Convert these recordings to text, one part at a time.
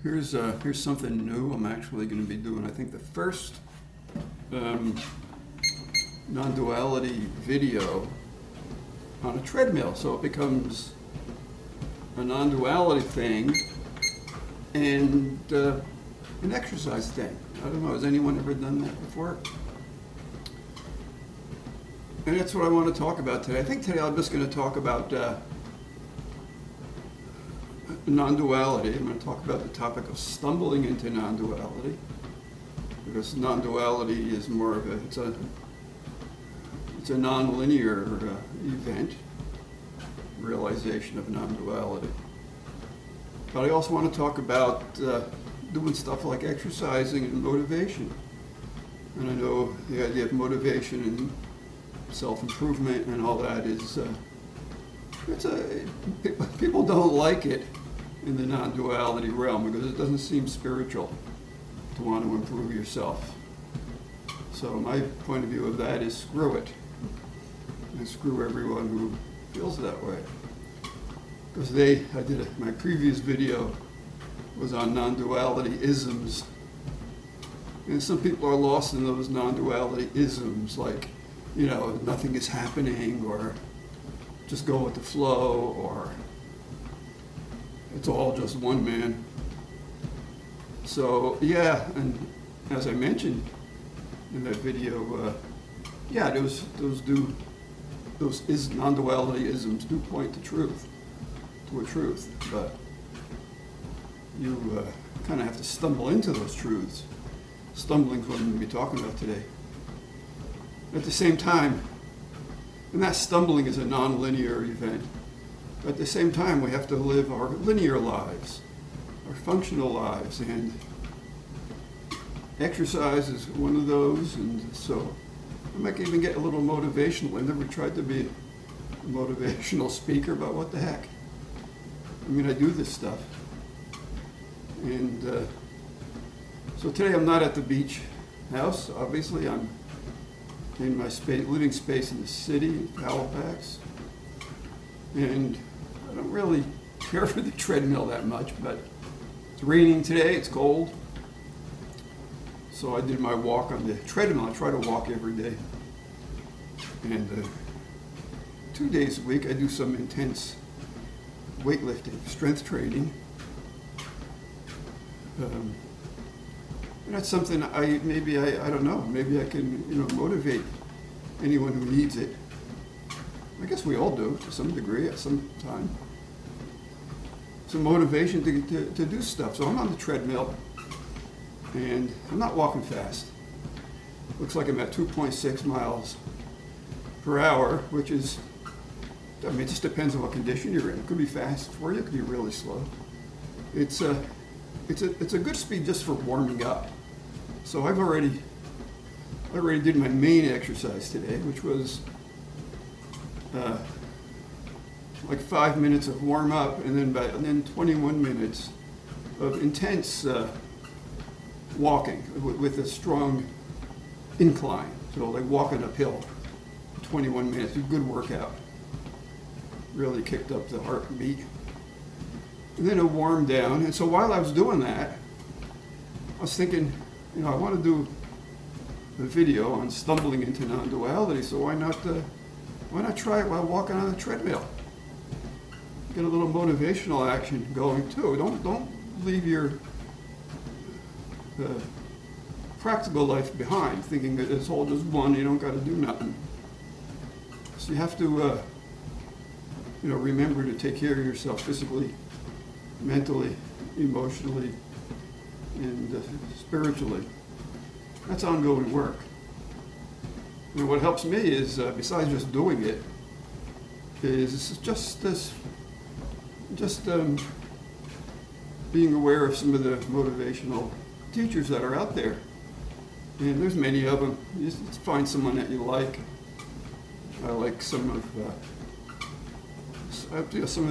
Here's something new I'm actually going to be doing. I think the first non-duality video on a treadmill, so it becomes a non-duality thing and an exercise thing. I don't know, has anyone ever done that before? And that's what I want to talk about today. I think today I'm just going to talk about non-duality. I'm going to talk about the topic of stumbling into non-duality, because non-duality is more of it's a non-linear event, realization of non-duality. But I also want to talk about doing stuff like exercising and motivation. And I know the idea of motivation and self-improvement and all that is, people don't like it in the non-duality realm because it doesn't seem spiritual to want to improve yourself. So my point of view of that is screw it. And screw everyone who feels that way. Because my previous video was on non-duality isms. And some people are lost in those non-duality isms, like, nothing is happening, or just go with the flow, or it's all just one man. So, yeah, and as I mentioned in that video, those non-duality isms do point to a truth, but you kind of have to stumble into those truths. Stumbling is what I'm going to be talking about today. At the same time, and that stumbling is a non-linear event, but at the same time we have to live our linear lives, our functional lives, and exercise is one of those, and so I might even get a little motivational. I never tried to be a motivational speaker, but what the heck. I mean, I do this stuff. And so today I'm not at the beach house, obviously. I'm in my living space in the city, in Halifax. And I don't really care for the treadmill that much, but it's raining today, it's cold. So I did my walk on the treadmill. I try to walk every day. And 2 days a week I do some intense weightlifting, strength training. And that's something I don't know, maybe I can motivate anyone who needs it. I guess we all do to some degree at some time. Some motivation to do stuff. So I'm on the treadmill and I'm not walking fast. Looks like I'm at 2.6 miles per hour, which is, it just depends on what condition you're in. It could be fast for you, it could be really slow. It's a good speed just for warming up. So I already did my main exercise today, which was like 5 minutes of warm up, and then 21 minutes of intense walking with a strong incline. So like walking uphill, 21 minutes, a good workout. Really kicked up the heartbeat. And then a warm down. And so while I was doing that, I was thinking, I want to do the video on stumbling into non-duality, so why not try it while walking on the treadmill? Get a little motivational action going too. Don't leave your practical life behind, thinking that it's all just one, you don't got to do nothing. So you have to remember to take care of yourself physically, mentally, emotionally, and spiritually. That's ongoing work. And what helps me is, besides just doing it, is just being aware of some of the motivational teachers that are out there. And there's many of them. You just find someone that you like. I like some of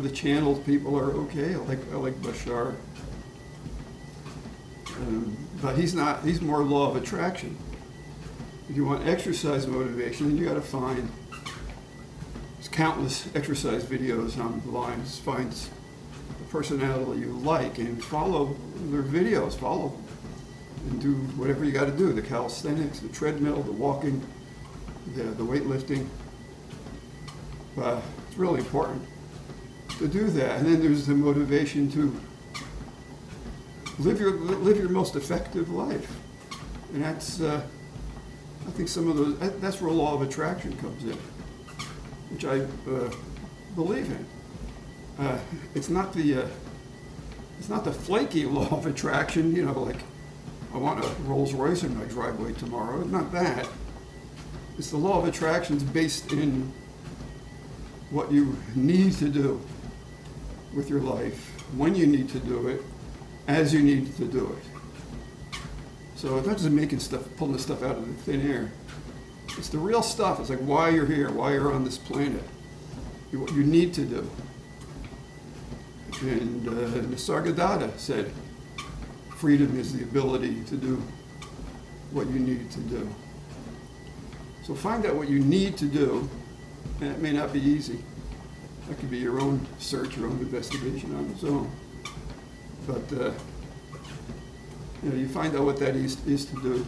the channeled people are okay. I like Bashar. But he's more law of attraction. If you want exercise motivation, then you got to find, there's countless exercise videos online. Just find a personality you like and follow their videos, follow and do whatever you got to do, the calisthenics, the treadmill, the walking, the weightlifting. It's really important to do that. And then there's the motivation to live your most effective life. And that's, I think that's where law of attraction comes in, which I believe in. It's not the flaky law of attraction, like I want a Rolls Royce in my driveway tomorrow. It's not that. It's the law of attraction based in what you need to do with your life, when you need to do it, as you need to do it. So it's not just pulling the stuff out of the thin air. It's the real stuff. It's like why you're here, why you're on this planet, what you need to do. And Nisargadatta said, freedom is the ability to do what you need to do. So find out what you need to do, and it may not be easy. That could be your own search, your own investigation on its own. But you find out what that is to do,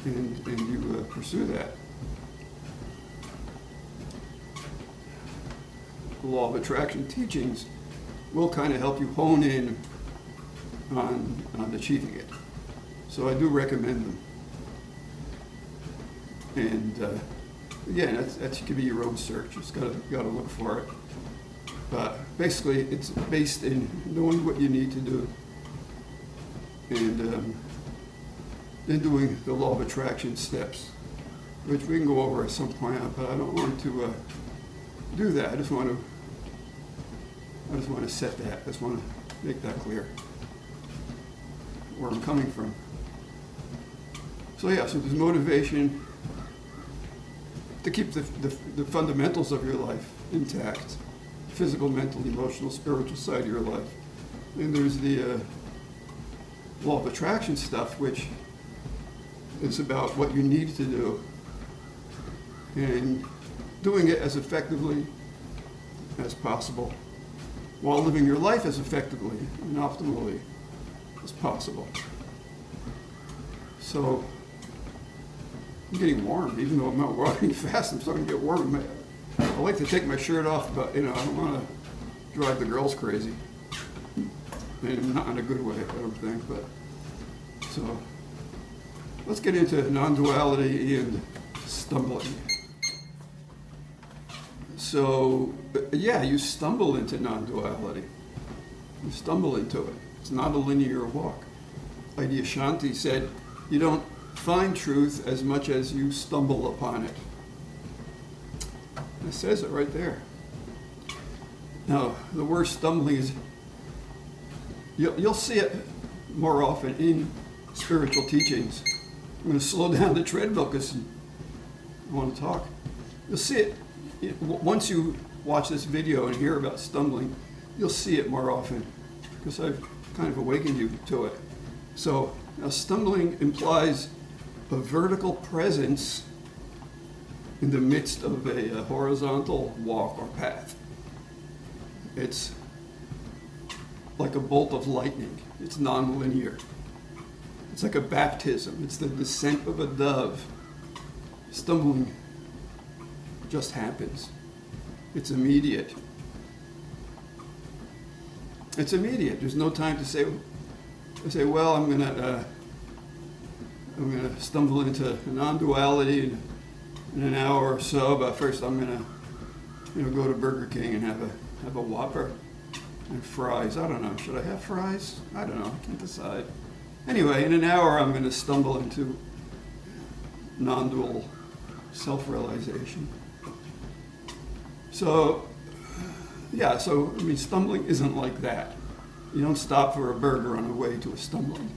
and you pursue that. The law of attraction teachings will kind of help you hone in on achieving it. So I do recommend them. And again, that could be your own search. You just gotta look for it. But basically, it's based in knowing what you need to do, and then doing the law of attraction steps, which we can go over at some point. But I don't want to do that. I just want to set that. I just want to make that clear, where I'm coming from. So there's motivation to keep the fundamentals of your life intact, physical, mental, emotional, spiritual side of your life. And there's the law of attraction stuff, which is about what you need to do and doing it as effectively as possible while living your life as effectively and optimally as possible. So I'm getting warm, even though I'm not walking fast. I'm starting to get warm. I like to take my shirt off, but I don't want to drive the girls crazy. And not in a good way, I don't think. But so let's get into non-duality and stumbling. So you stumble into non-duality. You stumble into it. It's not a linear walk. Adyashanti said, you don't find truth as much as you stumble upon it. It says it right there. Now, the word stumbling is, you'll see it more often in spiritual teachings. I'm going to slow down the treadmill because I want to talk. You'll see it, once you watch this video and hear about stumbling, you'll see it more often because I've kind of awakened you to it. So, now stumbling implies a vertical presence in the midst of a horizontal walk or path. It's like a bolt of lightning. It's non-linear. It's like a baptism. It's the descent of a dove. Stumbling just happens. It's immediate. It's immediate. There's no time to say, well, I'm gonna stumble into non-duality in an hour or so, but first I'm gonna go to Burger King and have a Whopper and fries. I don't know. Should I have fries? I don't know. I can't decide. Anyway, in an hour I'm gonna stumble into non-dual self-realization. So stumbling isn't like that. You don't stop for a burger on the way to a stumbling.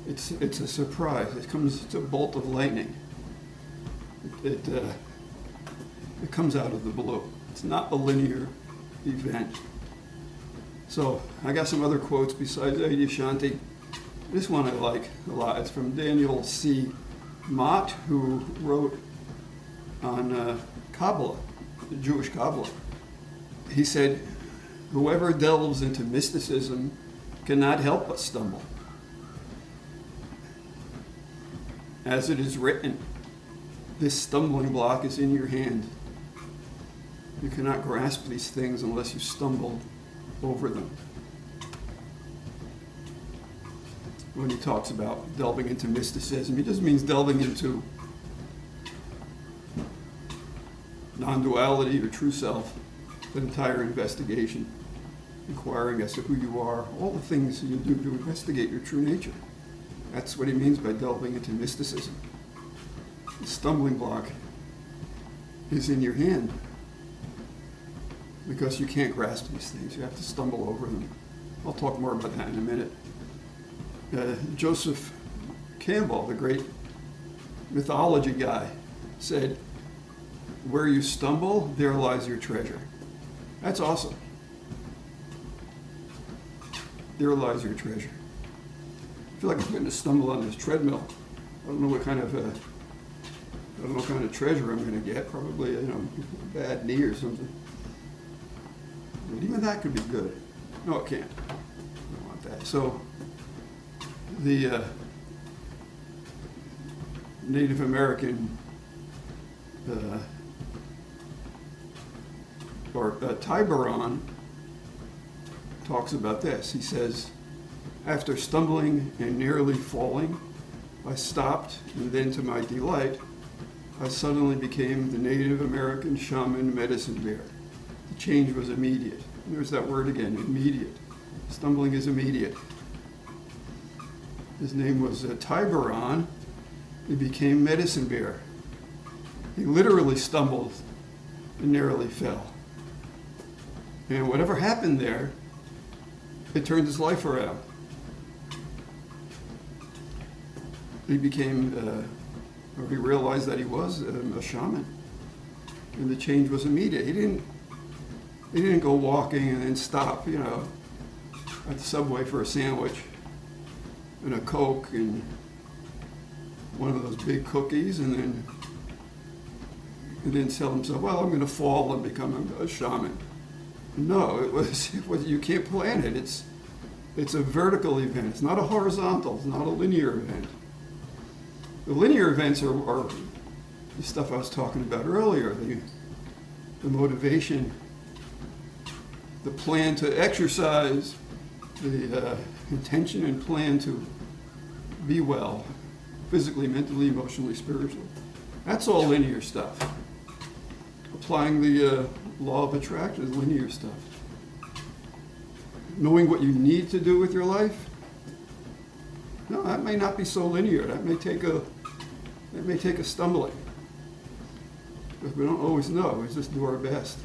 It's a surprise. It's a bolt of lightning. It comes out of the blue. It's not a linear event. So I got some other quotes besides Adyashanti. This one I like a lot. It's from Daniel C. Mott, who wrote on Kabbalah, the Jewish Kabbalah. He said, Whoever delves into mysticism cannot help but stumble. As it is written, this stumbling block is in your hand. You cannot grasp these things unless you stumble over them. When he talks about delving into mysticism, he just means delving into non-duality or true self, the entire investigation, inquiring as to who you are, all the things you do to investigate your true nature. That's what he means by delving into mysticism. The stumbling block is in your hand because you can't grasp these things. You have to stumble over them. I'll talk more about that in a minute. Joseph Campbell, the great mythology guy, said, "Where you stumble, there lies your treasure." That's awesome. There lies your treasure. I feel like I'm going to stumble on this treadmill. I don't know what kind of treasure I'm going to get. Probably, a bad knee or something. But even that could be good. No, it can't. I don't want that. So, the Native American Tiburon talks about this. He says, "After stumbling and nearly falling, I stopped, and then to my delight, I suddenly became the Native American shaman medicine bear. The change was immediate." There's that word again, immediate. Stumbling is immediate. His name was Tiburon. He became medicine bear. He literally stumbled and narrowly fell. And whatever happened there, it turned his life around. He he realized that he was a shaman, and the change was immediate. He didn't go walking and then stop, at the Subway for a sandwich and a Coke and one of those big cookies, and then tell himself, "Well, I'm going to fall and become a shaman." No, it was you can't plan it. It's a vertical event. It's not a horizontal. It's not a linear event. The linear events are the stuff I was talking about earlier. The motivation, the plan to exercise, the intention and plan to be well, physically, mentally, emotionally, spiritually. That's all linear stuff. Applying the law of attraction is linear stuff. Knowing what you need to do with your life, no, that may not be so linear. That may take a stumbling. But we don't always know. We just do our best.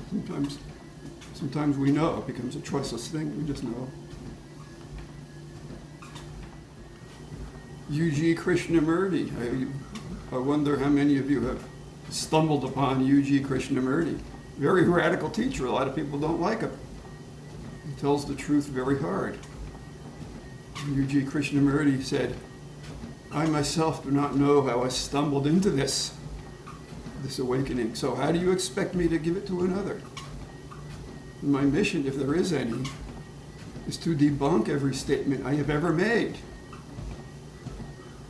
Sometimes we know. It becomes a choiceless thing. We just know. U.G. Krishnamurti. I wonder how many of you have stumbled upon U.G. Krishnamurti. Very radical teacher. A lot of people don't like him. He tells the truth very hard. U.G. Krishnamurti said, "I myself do not know how I stumbled into this awakening. So how do you expect me to give it to another? My mission, if there is any, is to debunk every statement I have ever made.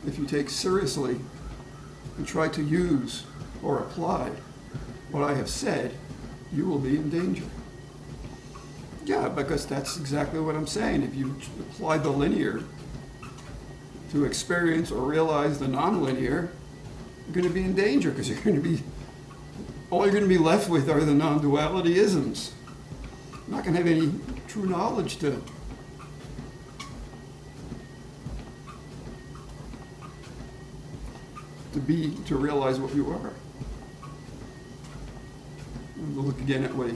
If you take seriously and try to use or apply what I have said, you will be in danger." Yeah, because that's exactly what I'm saying. If you apply the linear to experience or realize the non-linear, you're going to be in danger because all you're going to be left with are the non-duality isms. You're not going to have any true knowledge to realize what you are. We'll look again at what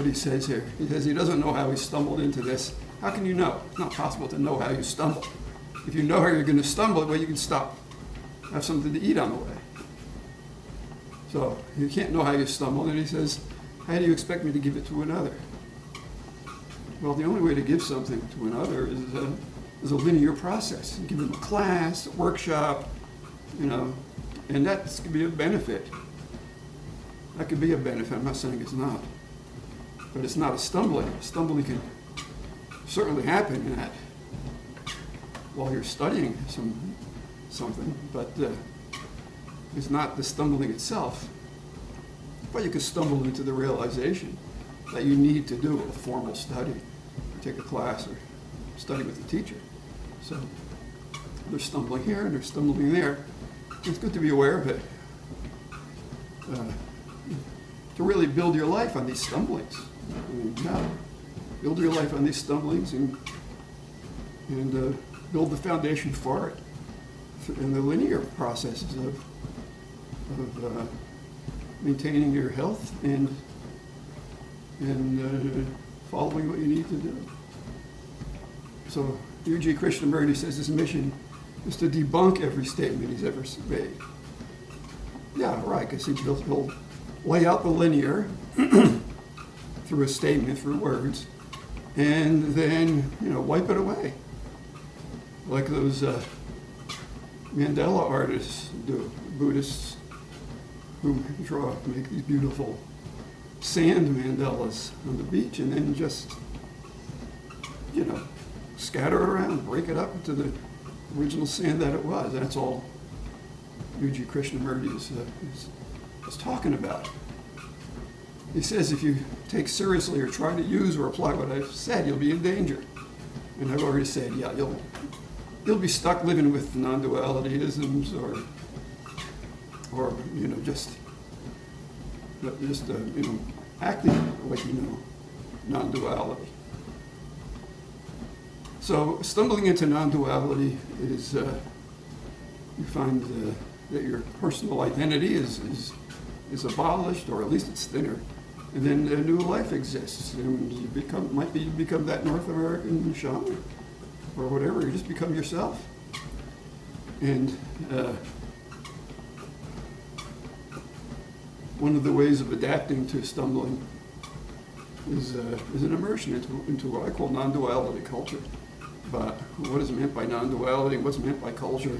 he says here. He says he doesn't know how he stumbled into this. How can you know? It's not possible to know how you stumble. If you know how you're going to stumble, well, you can stop, have something to eat on the way. So you can't know how you stumbled. And he says, how do you expect me to give it to another? Well, the only way to give something to another is a linear process. You give them a class, a workshop, and that could be a benefit. That could be a benefit. I'm not saying it's not. but it's not a stumbling. Stumbling can certainly happen in that while you're studying something, but it's not the stumbling itself. But you could stumble into the realization that you need to do a formal study, or take a class, or study with a teacher. So they're stumbling here and they're stumbling there. It's good to be aware of it. To really build your life on these stumblings. I mean, yeah, build your life on these stumblings and build the foundation for it in the linear processes of maintaining your health and following what you need to do. So U.G. Krishnamurti says his mission is to debunk every statement he's ever made. Yeah, right, because he'll lay out the linear through a statement, through words, and then, wipe it away. Like those mandala artists do, Buddhists who make these beautiful sand mandalas on the beach and then just, scatter it around, break it up into the original sand that it was. That's all U.G. Krishnamurti is talking about. He says if you take seriously or try to use or apply what I've said, you'll be in danger. And I've already said, yeah, you'll be stuck living with non-dualityisms or just acting like non-duality. So stumbling into non-duality is you find that your personal identity is abolished, or at least it's thinner, and then a new life exists, and you become that North American shaman or whatever. You just become yourself, and one of the ways of adapting to stumbling is an immersion into what I call non-duality culture. But what is meant by non-duality, what's meant by culture,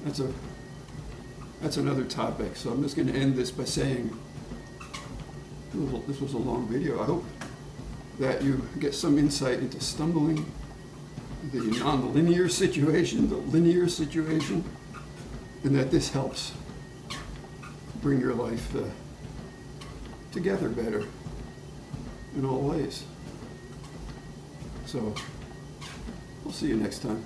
that's another topic. So I'm just going to end this by saying, this was a long video. I hope that you get some insight into stumbling, the non-linear situation, the linear situation, and that this helps bring your life together better in all ways. So we'll see you next time.